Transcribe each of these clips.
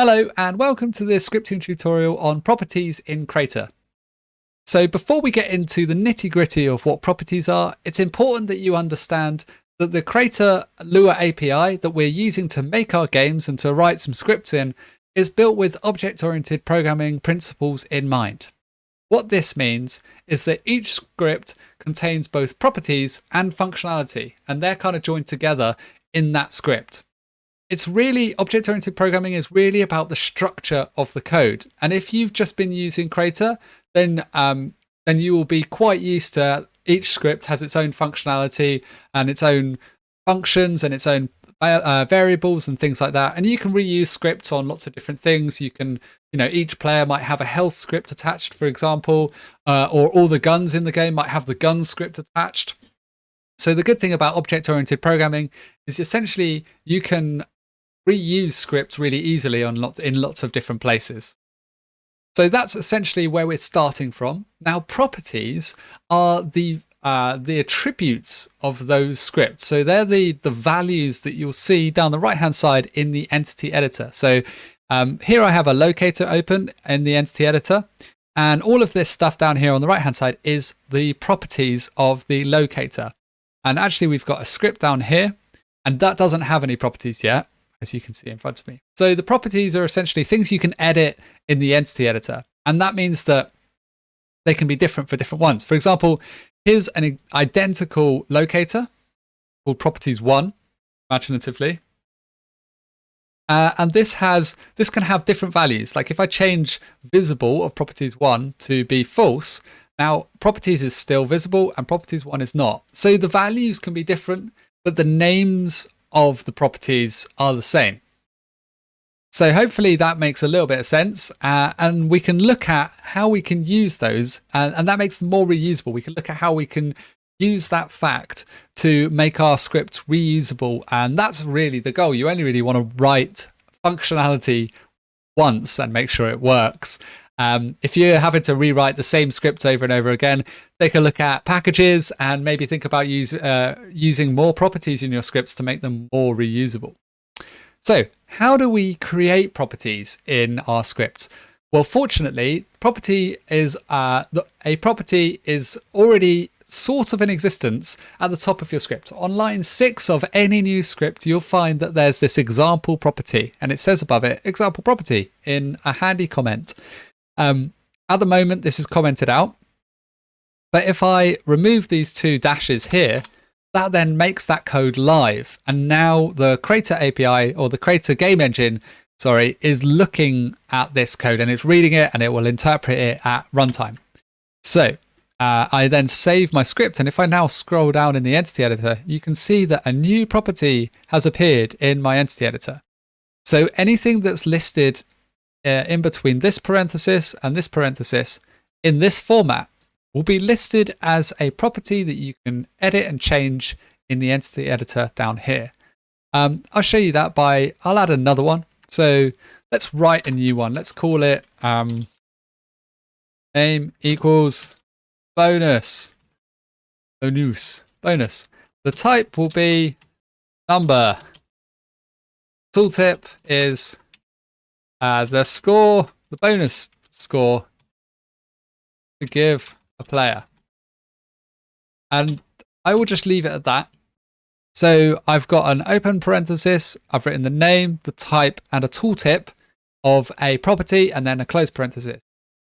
Hello and welcome to this scripting tutorial on properties in Crayta. So before we get into the nitty-gritty of what properties are, it's important that you understand that the Crayta Lua API that we're using to make our games and to write some scripts in is built with object-oriented programming principles in mind. What this means is that each script contains both properties and functionality, and they're kind of joined together in that script. It's really, object-oriented programming is really about the structure of the code. And if you've just been using Crayta, then you will be quite used to each script has its own functionality and its own functions and its own variables and things like that. And you can reuse scripts on lots of different things. You can, each player might have a health script attached, for example, or all the guns in the game might have the gun script attached. So the good thing about object-oriented programming is essentially you can reuse scripts really easily in lots of different places. So that's essentially where we're starting from. Now, properties are the attributes of those scripts. So they're the values that you'll see down the right-hand side in the entity editor. So here I have a locator open in the entity editor, and all of this stuff down here on the right-hand side is the properties of the locator. And actually, we've got a script down here, and that doesn't have any properties yet, as you can see in front of me. So the properties are essentially things you can edit in the entity editor. And that means that they can be different for different ones. For example, here's an identical locator called properties1, imaginatively. And this can have different values. Like if I change visible of properties1 to be false, now properties is still visible and properties1 is not. So the values can be different, but the names of the properties are the same. So hopefully that makes a little bit of sense, and we can look at how we can use those, and that makes them more reusable. We can look at how we can use that fact to make our script reusable, and that's really the goal. You only really want to write functionality once and make sure it works. If you're having to rewrite the same script over and over again, take a look at packages and maybe think about using more properties in your scripts to make them more reusable. So how do we create properties in our scripts? Well, fortunately, a property is already sort of in existence at the top of your script. On line 6 of any new script, you'll find that there's this example property, and it says above it, example property, in a handy comment. At the moment, this is commented out, but if I remove these two dashes here, that then makes that code live. And now the Crayta API, or the Crayta game engine, is looking at this code and it's reading it and it will interpret it at runtime. So I then save my script. And if I now scroll down in the entity editor, you can see that a new property has appeared in my entity editor. So anything that's listed in between this parenthesis and this parenthesis in this format will be listed as a property that you can edit and change in the entity editor down here. I'll show you that I'll add another one. So let's write a new one. Let's call it name equals bonus. Bonus. The type will be number. Tooltip is the bonus score to give a player. And I will just leave it at that. So I've got an open parenthesis, I've written the name, the type, and a tooltip of a property, and then a close parenthesis.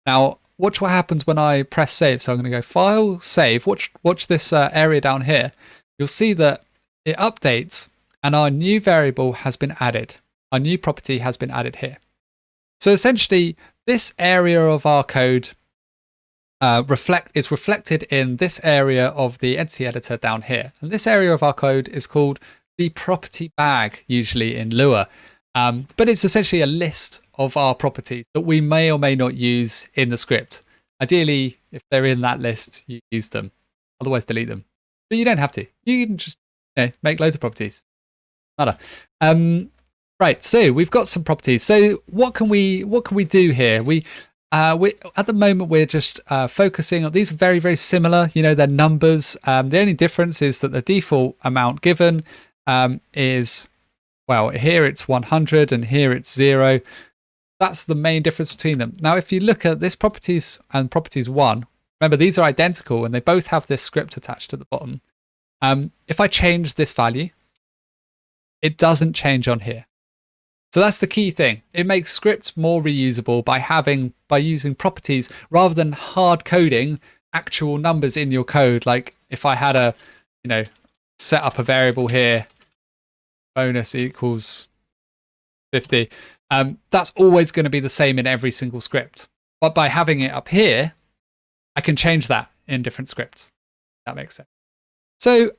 Now, watch what happens when I press save. So I'm going to go File, Save. Watch this area down here. You'll see that it updates, and our new variable has been added. Our new property has been added here. So essentially, this area of our code is reflected in this area of the entity editor down here. And this area of our code is called the property bag, usually in Lua. But it's essentially a list of our properties that we may or may not use in the script. Ideally, if they're in that list, you use them. Otherwise, delete them. But you don't have to. You can just make loads of properties. Right, so we've got some properties. So what can we do here? We at the moment we're just focusing on these. Are very, very similar. They're numbers. The only difference is that the default amount given is, well, here it's 100 and here it's 0. That's the main difference between them. Now, if you look at this properties and properties 1, remember these are identical and they both have this script attached at the bottom. If I change this value, it doesn't change on here. So that's the key thing. It makes scripts more reusable by using properties rather than hard coding actual numbers in your code. Like if I had a, set up a variable here, bonus equals 50. That's always going to be the same in every single script. But by having it up here, I can change that in different scripts. That makes sense. So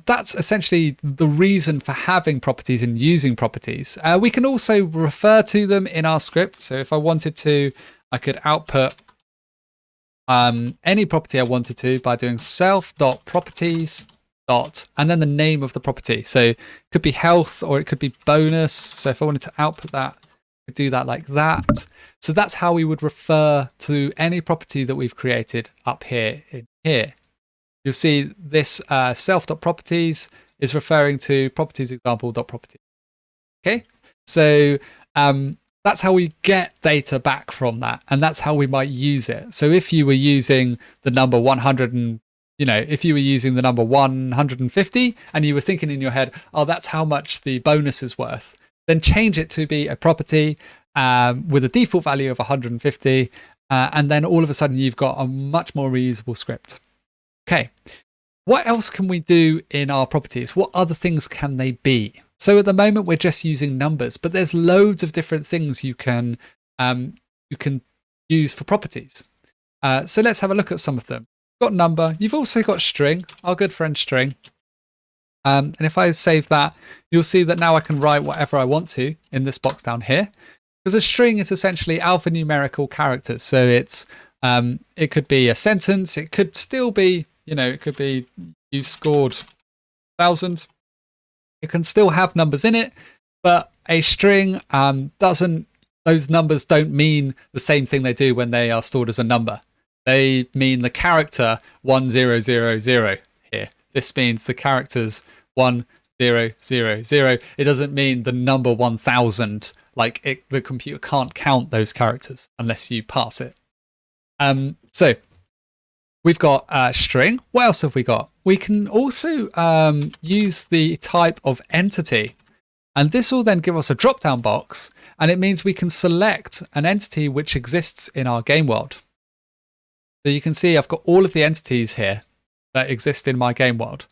that's essentially the reason for having properties and using properties. We can also refer to them in our script. So if I wanted to, I could output any property I wanted to by doing self.properties. And then the name of the property. So it could be health or it could be bonus. So if I wanted to output that, I could do that like that. So that's how we would refer to any property that we've created up here in here. You'll see this self.properties is referring to properties example.property. Okay, so that's how we get data back from that, and that's how we might use it. So if you were using the number 100 and if you were using the number 150 and you were thinking in your head, oh, that's how much the bonus is worth, then change it to be a property with a default value of 150. And then all of a sudden you've got a much more reusable script. Okay, what else can we do in our properties? What other things can they be? So at the moment we're just using numbers, but there's loads of different things you can use for properties. So let's have a look at some of them. Got number. You've also got string, our good friend string. And if I save that, you'll see that now I can write whatever I want to in this box down here. Because a string is essentially alphanumerical characters. So it's it could be a sentence. It could still be, it could be you scored 1,000. It can still have numbers in it, but a string those numbers don't mean the same thing they do when they are stored as a number. They mean the character 1000 here. This means the characters 1000. It doesn't mean the number 1000. Like the computer can't count those characters unless you pass it. So we've got a string. What else have we got? We can also use the type of entity. And this will then give us a drop-down box. And it means we can select an entity which exists in our game world. So you can see I've got all of the entities here that exist in my game world.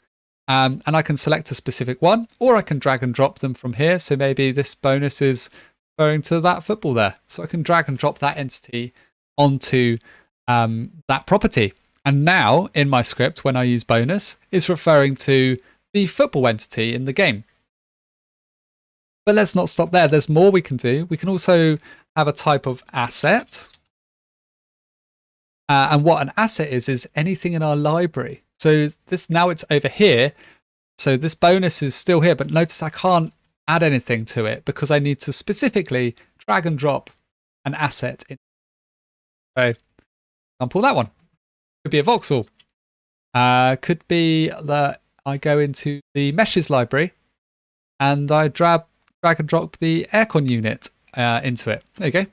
And I can select a specific one, or I can drag and drop them from here. So maybe this bonus is referring to that football there. So I can drag and drop that entity onto that property. And now in my script, when I use bonus, it's referring to the football entity in the game. But let's not stop there. There's more we can do. We can also have a type of asset. And what an asset is anything in our library. So this now it's over here. So this bonus is still here, but notice I can't add anything to it because I need to specifically drag and drop an asset in. So example, that one could be a voxel. Could be that I go into the meshes library and I drag and drop the aircon unit into it. There you go.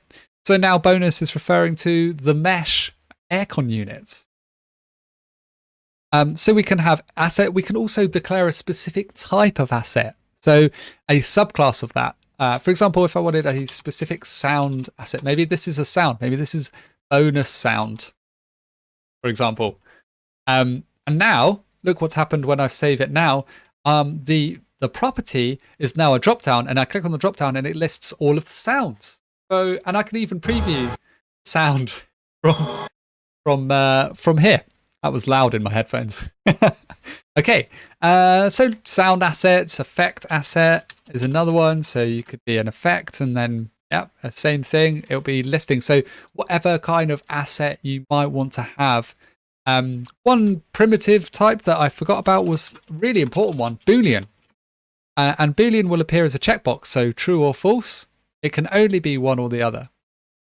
So now bonus is referring to the mesh aircon units. So we can have asset. We can also declare a specific type of asset. So a subclass of that. For example, if I wanted a specific sound asset, maybe this is a sound. Maybe this is bonus sound, for example. And now look what's happened when I save it now. The property is now a drop down, and I click on the drop down and it lists all of the sounds. So, and I can even preview sound from here. That was loud in my headphones. Okay, so sound assets, effect asset is another one. So you could be an effect and then, yeah, same thing. It'll be listing. So whatever kind of asset you might want to have. One primitive type that I forgot about was a really important one, Boolean. And Boolean will appear as a checkbox. So true or false, it can only be one or the other.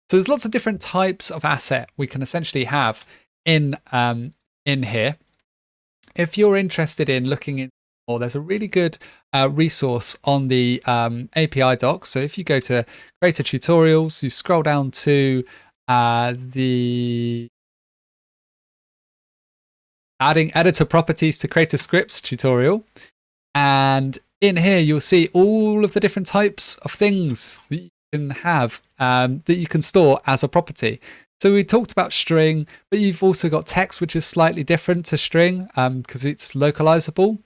So there's lots of different types of asset we can essentially have in here. If you're interested in looking in more, there's a really good resource on the API docs. So if you go to Crayta tutorials, you scroll down to the adding editor properties to Crayta scripts tutorial. And in here, you'll see all of the different types of things that you can have, that you can store as a property. So we talked about string, but you've also got text, which is slightly different to string because it's localizable.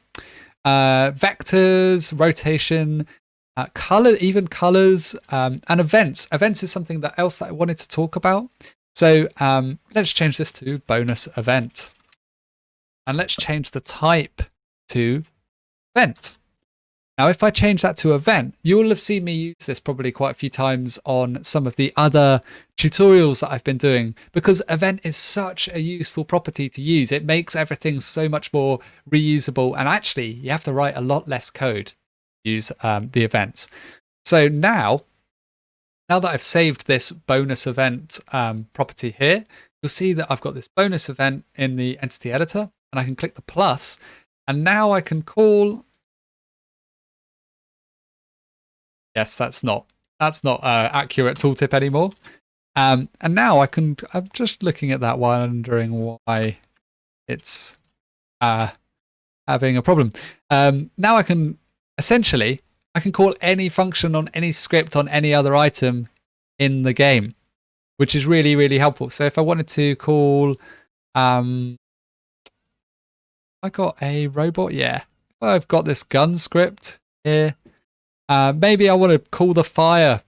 Vectors, rotation, color, even colors, and events. Events is something else that I wanted to talk about. So let's change this to bonus event. And let's change the type to event. Now, if I change that to event, you'll have seen me use this probably quite a few times on some of the other tutorials that I've been doing, because event is such a useful property to use. It makes everything so much more reusable, and actually you have to write a lot less code to use the events. So now that I've saved this bonus event property here, you'll see that I've got this bonus event in the entity editor, and I can click the plus, and now I can call. Yes, that's not accurate tooltip anymore. And now I'm just looking at that, wondering why it's having a problem. Now I can call any function on any script on any other item in the game, which is really, really helpful. So if I wanted to call, I got a robot. Yeah, I've got this gun script here. Maybe I want to call the fire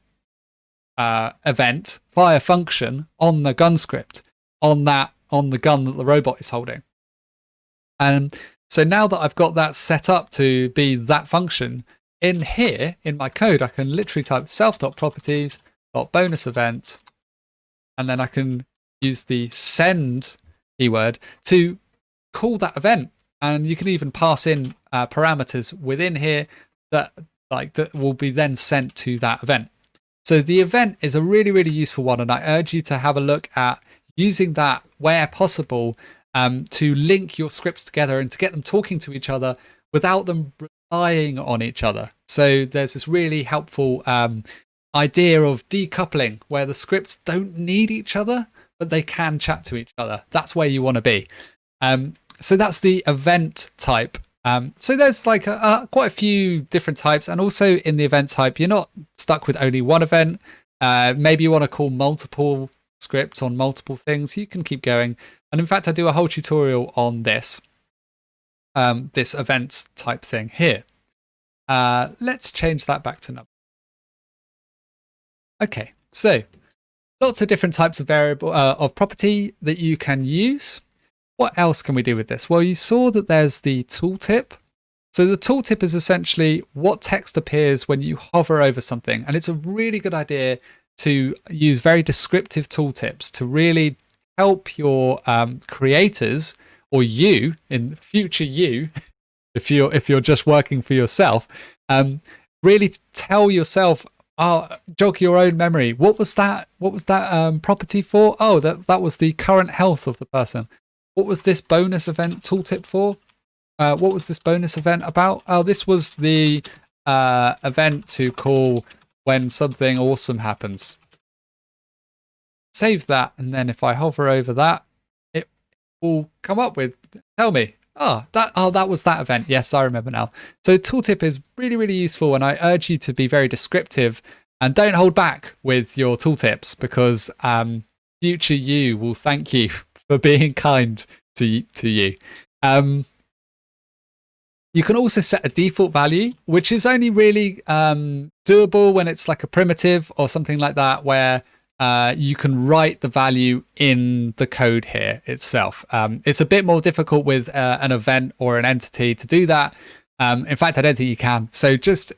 fire function on the gun script on the gun that the robot is holding. And so now that I've got that set up to be that function, in here in my code, I can literally type self.properties.bonus event, and then I can use the send keyword to call that event. And you can even pass in parameters within here that will be then sent to that event. So the event is a really, really useful one, and I urge you to have a look at using that where possible to link your scripts together and to get them talking to each other without them relying on each other. So there's this really helpful idea of decoupling where the scripts don't need each other, but they can chat to each other. That's where you want to be. So that's the event type. So there's like quite a few different types, and also in the event type, you're not stuck with only one event. Maybe you want to call multiple scripts on multiple things. You can keep going. And in fact, I do a whole tutorial on this event type thing here. Let's change that back to number. Okay, so lots of different types of variable of property that you can use. What else can we do with this? Well, you saw that there's the tooltip. So the tooltip is essentially what text appears when you hover over something. And it's a really good idea to use very descriptive tooltips to really help your creators, or you in future you, if you're just working for yourself, really tell yourself, jog your own memory. What was that property for? Oh, that was the current health of the person. What was this bonus event tooltip for? What was this bonus event about? Oh, this was the event to call when something awesome happens. Save that, and then if I hover over that, it will come up with, tell me, that was that event. Yes, I remember now. So tooltip is really, really useful, and I urge you to be very descriptive and don't hold back with your tooltips, because future you will thank you for being kind to you. You can also set a default value, which is only really doable when it's like a primitive or something like that, where you can write the value in the code here itself. It's a bit more difficult with an event or an entity to do that. In fact, I don't think you can. So just,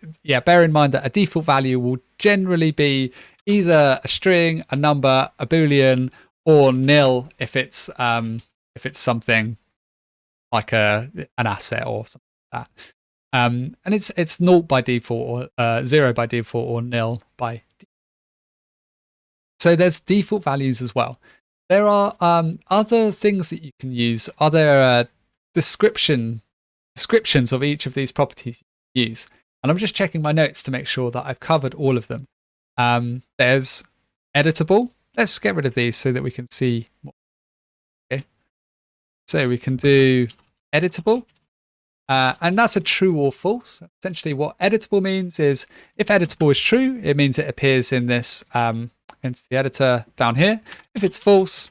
bear in mind that a default value will generally be either a string, a number, a Boolean, or nil if it's something like an asset or something like that. And it's 0 by default, or 0 by default, or nil by default. So there's default values as well. There are other things that you can use, other description descriptions of each of these properties you use. And I'm just checking my notes to make sure that I've covered all of them. There's editable. Let's get rid of these so that we can see more. Okay. So we can do editable. And that's a true or false. Essentially what editable means is if editable is true, it means it appears in this into the editor down here. If it's false,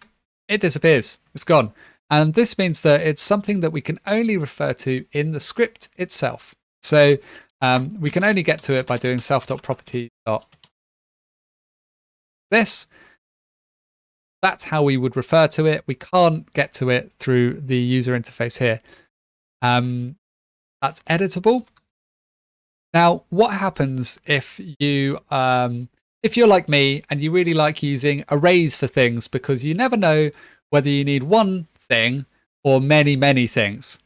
it disappears. It's gone. And this means that it's something that we can only refer to in the script itself. So we can only get to it by doing self.property.this. That's how we would refer to it. We can't get to it through the user interface here. That's editable. Now, what happens if you're like me and you really like using arrays for things because you never know whether you need one thing or many, many things?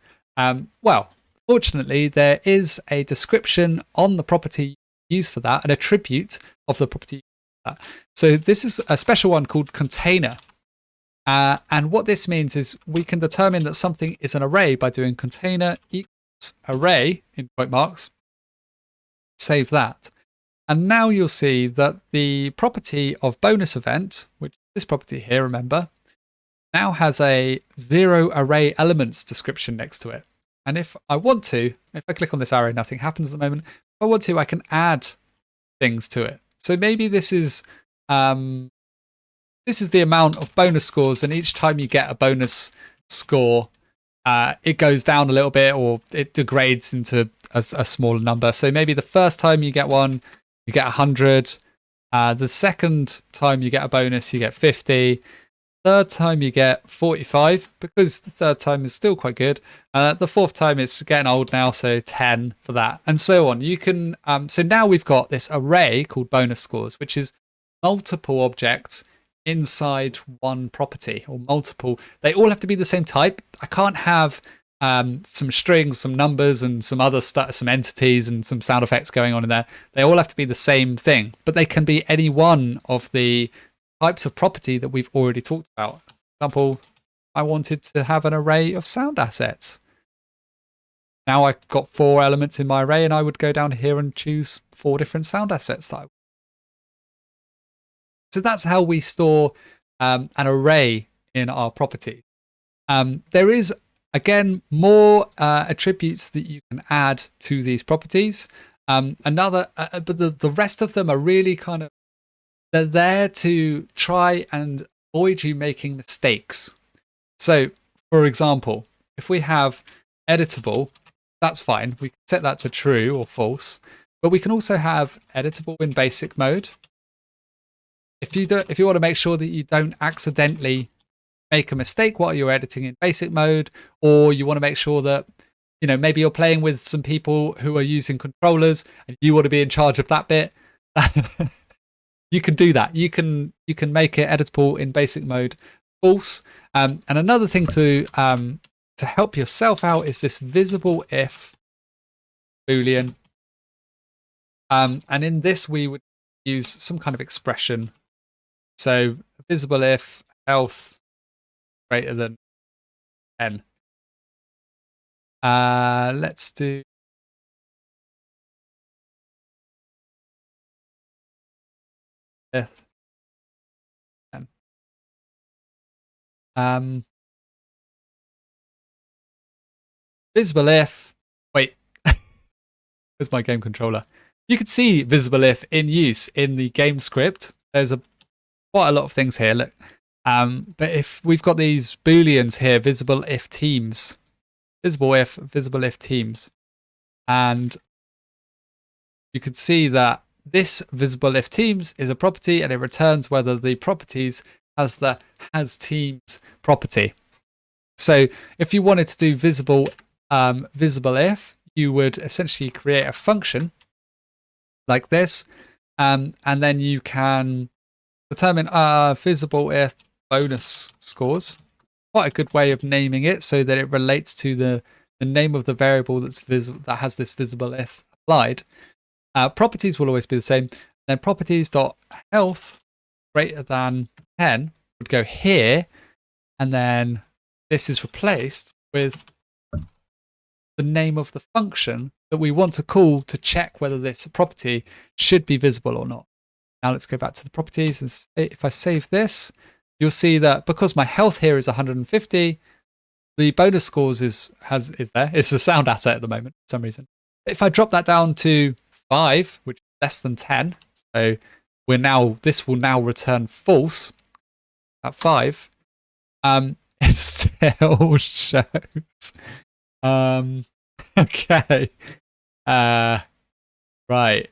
Well, fortunately, there is a description on the property used for that, an attribute of the property. So this is a special one called container. And what this means is we can determine that something is an array by doing container equals array in quote marks. Save that. And now you'll see that the property of bonus event, which is this property here, remember, now has a 0 array elements description next to it. And if I want to, if I click on this arrow, nothing happens at the moment. If I want to, I can add things to it. So maybe this is the amount of bonus scores, and each time you get a bonus score, it goes down a little bit or it degrades into a smaller number. So maybe the first time you get one, you get 100. The second time you get a bonus, you get 50. Third time you get 45 because the third time is still quite good. The fourth time it's getting old now, so 10 for that, and so on. You can so now we've got this array called bonus scores, which is multiple objects inside one property, or multiple. They all have to be the same type. I can't have some strings, some numbers, and some other stuff, some entities and some sound effects going on in there. They all have to be the same thing, but they can be any one of the types of property that we've already talked about. For example, I wanted to have an array of sound assets. Now I've got 4 elements in my array, and I would go down here and choose 4 different sound assets that I want. So that's how we store an array in our property. There is, again, more attributes that you can add to these properties. But the rest of them are really kind of, they're there to try and avoid you making mistakes. So, for example, if we have editable, that's fine. We can set that to true or false, but we can also have editable in basic mode. If you want to make sure that you don't accidentally make a mistake while you're editing in basic mode, or you want to make sure that, maybe you're playing with some people who are using controllers and you want to be in charge of that bit, you can do that. You can make it editable in basic mode false. And another thing to help yourself out is this visible if Boolean. And in this, we would use some kind of expression. So visible if health greater than 10. Let's do if 10. Visible if, wait, there's my game controller. You can see visible if in use in the game script. There's quite a lot of things here. Look, but if we've got these booleans here, visible if teams, visible if teams, and you can see that this visible if teams is a property, and it returns whether the properties has the has teams property. So if you wanted to do visible if, you would essentially create a function like this, and then you can determine visible if bonus scores. Quite a good way of naming it so that it relates to the name of the variable that's that has this visible if applied. Properties will always be the same. Then properties.health greater than 10 would go here, and then this is replaced with the name of the function that we want to call to check whether this property should be visible or not. Now let's go back to the properties, and if I save this, you'll see that because my health here is 150, the bonus scores is there. It's a sound asset at the moment for some reason. If I drop that down to 5, which is less than 10, so this will now return false at 5. It still shows. Okay. Right.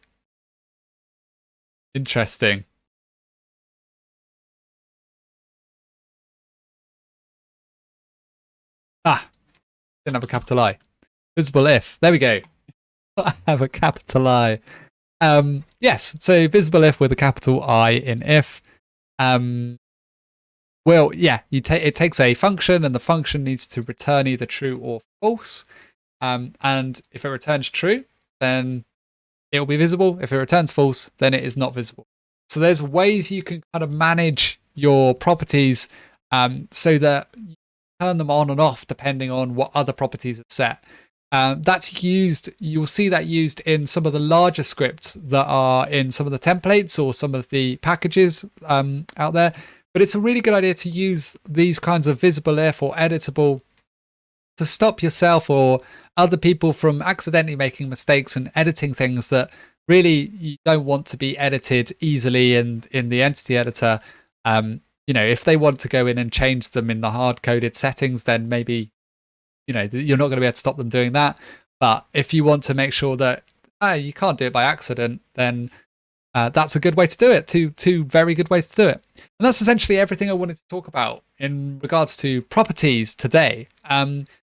Interesting. Didn't have a capital I. Visible if. There we go. I have a capital I. Yes, so visible if with a capital I in if. Well, yeah, it takes a function, and the function needs to return either true or false. And if it returns true, then it will be visible. If it returns false, then it is not visible. So there's ways you can kind of manage your properties so that you turn them on and off depending on what other properties are set. That's used, you'll see that used in some of the larger scripts that are in some of the templates or some of the packages out there. But it's a really good idea to use these kinds of visible if or editable to stop yourself or other people from accidentally making mistakes and editing things that really you don't want to be edited easily and in the entity editor. If they want to go in and change them in the hard-coded settings, then maybe, you're not going to be able to stop them doing that. But if you want to make sure that you can't do it by accident, then that's a good way to do it. Two very good ways to do it. And that's essentially everything I wanted to talk about in regards to properties today.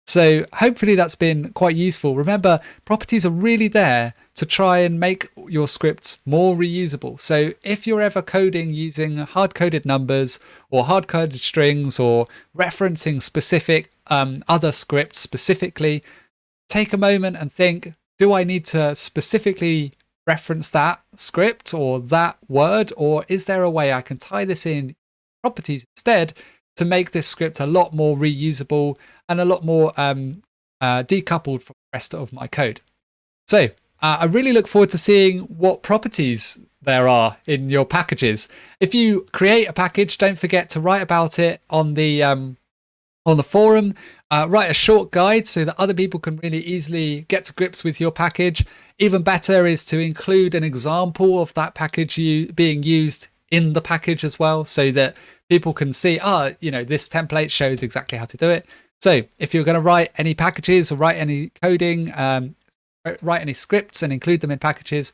So hopefully that's been quite useful. Remember, properties are really there to try and make your scripts more reusable. So if you're ever coding using hard-coded numbers or hard-coded strings or referencing specific other scripts specifically, take a moment and think, do I need to specifically reference that script or that word, or is there a way I can tie this in properties instead to make this script a lot more reusable and a lot more decoupled from the rest of my code? So I really look forward to seeing what properties there are in your packages. If you create a package, don't forget to write about it on the forum. Write a short guide so that other people can really easily get to grips with your package. Even better is to include an example of that package being used in the package as well, so that people can see, this template shows exactly how to do it. So if you're going to write any packages or write any coding, write any scripts and include them in packages,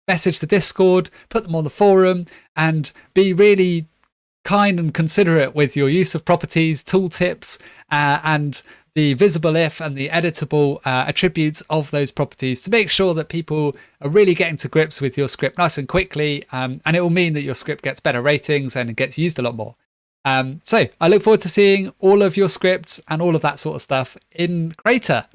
message the Discord, put them on the forum, and be really kind and considerate with your use of properties, tooltips, and the visible if and the editable attributes of those properties to make sure that people are really getting to grips with your script nice and quickly. And it will mean that your script gets better ratings and it gets used a lot more. So I look forward to seeing all of your scripts and all of that sort of stuff in Crayta.